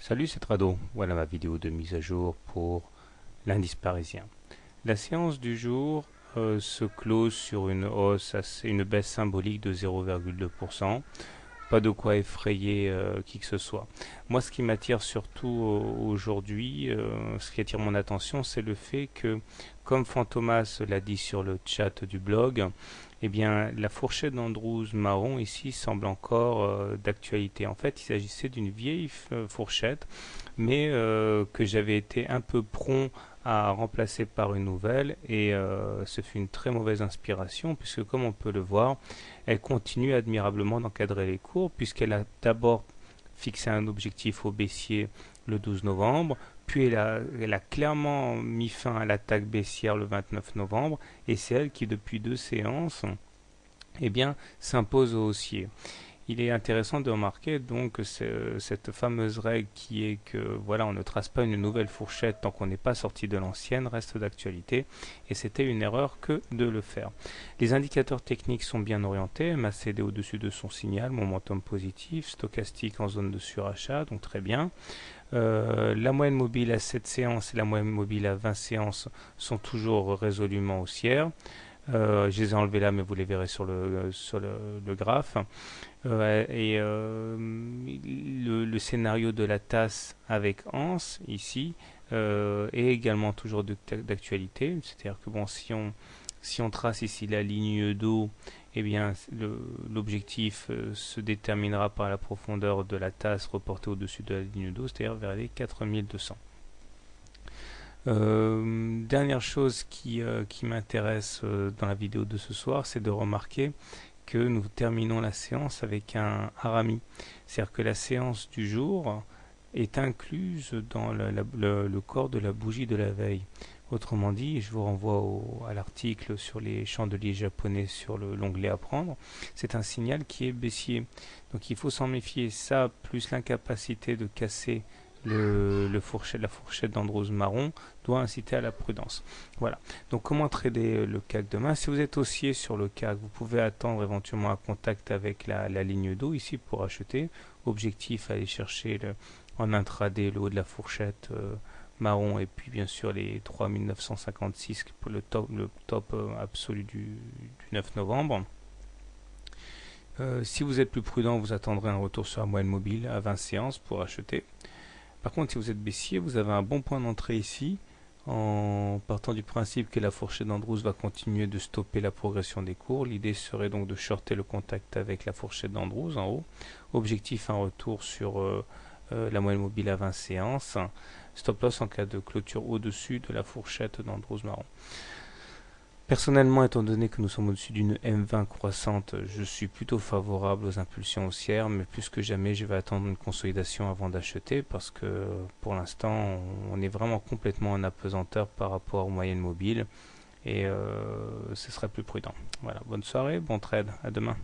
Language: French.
Salut, c'est Trado. Voilà ma vidéo de mise à jour pour l'indice parisien. La séance du jour se close sur une une baisse symbolique de 0,2%. Pas de quoi effrayer qui que ce soit. Moi, ce qui m'attire surtout aujourd'hui, ce qui attire mon attention, c'est le fait que, comme Fantomas l'a dit sur le chat du blog, eh bien, la fourchette d'Andrews marron ici semble encore d'actualité. En fait, il s'agissait d'une vieille fourchette, mais que j'avais été un peu prompt à remplacer par une nouvelle, et ce fut une très mauvaise inspiration, puisque comme on peut le voir, elle continue admirablement d'encadrer les cours, puisqu'elle a d'abord fixé un objectif au baissier le 12 novembre, puis elle a clairement mis fin à l'attaque baissière le 29 novembre, et c'est elle qui, depuis deux séances, eh bien, s'impose au haussier. Il est intéressant de remarquer donc cette fameuse règle qui est que voilà, on ne trace pas une nouvelle fourchette tant qu'on n'est pas sorti de l'ancienne, reste d'actualité, et c'était une erreur que de le faire. Les indicateurs techniques sont bien orientés, MACD au-dessus de son signal, momentum positif, stochastique en zone de surachat, donc très bien. La moyenne mobile à 7 séances et la moyenne mobile à 20 séances sont toujours résolument haussières. Je les ai enlevés là, mais vous les verrez sur le graphe. Le scénario de la tasse avec Anse ici est également toujours d'actualité. C'est-à-dire que bon, si on trace ici la ligne d'eau, eh bien l'objectif se déterminera par la profondeur de la tasse reportée au-dessus de la ligne d'eau, c'est-à-dire vers les 4200. Dernière chose qui m'intéresse dans la vidéo de ce soir, c'est de remarquer que nous terminons la séance avec un harami. C'est-à-dire que la séance du jour est incluse dans le corps de la bougie de la veille. Autrement dit, je vous renvoie à l'article sur les chandeliers japonais sur l'onglet Apprendre. C'est un signal qui est baissier. Donc il faut s'en méfier. Ça, plus l'incapacité de casser la fourchette d'Andrews marron doit inciter à la prudence. Voilà. Donc comment trader le CAC demain? Si vous êtes haussier sur le CAC, vous pouvez attendre éventuellement un contact avec la ligne d'eau ici pour acheter. Objectif, aller chercher en intraday le haut de la fourchette marron, et puis bien sûr les 3956 pour le top absolu du 9 novembre. Si vous êtes plus prudent, vous attendrez un retour sur la moyenne mobile à 20 séances pour acheter. Par contre, si vous êtes baissier, vous avez un bon point d'entrée ici, en partant du principe que la fourchette d'Andrews va continuer de stopper la progression des cours. L'idée serait donc de shorter le contact avec la fourchette d'Andrews en haut. Objectif, un retour sur la moyenne mobile à 20 séances. Stop loss en cas de clôture au-dessus de la fourchette d'Andrews marron. Personnellement, étant donné que nous sommes au-dessus d'une M20 croissante, je suis plutôt favorable aux impulsions haussières, mais plus que jamais, je vais attendre une consolidation avant d'acheter, parce que pour l'instant, on est vraiment complètement en apesanteur par rapport aux moyennes mobiles, et ce serait plus prudent. Voilà, bonne soirée, bon trade, à demain.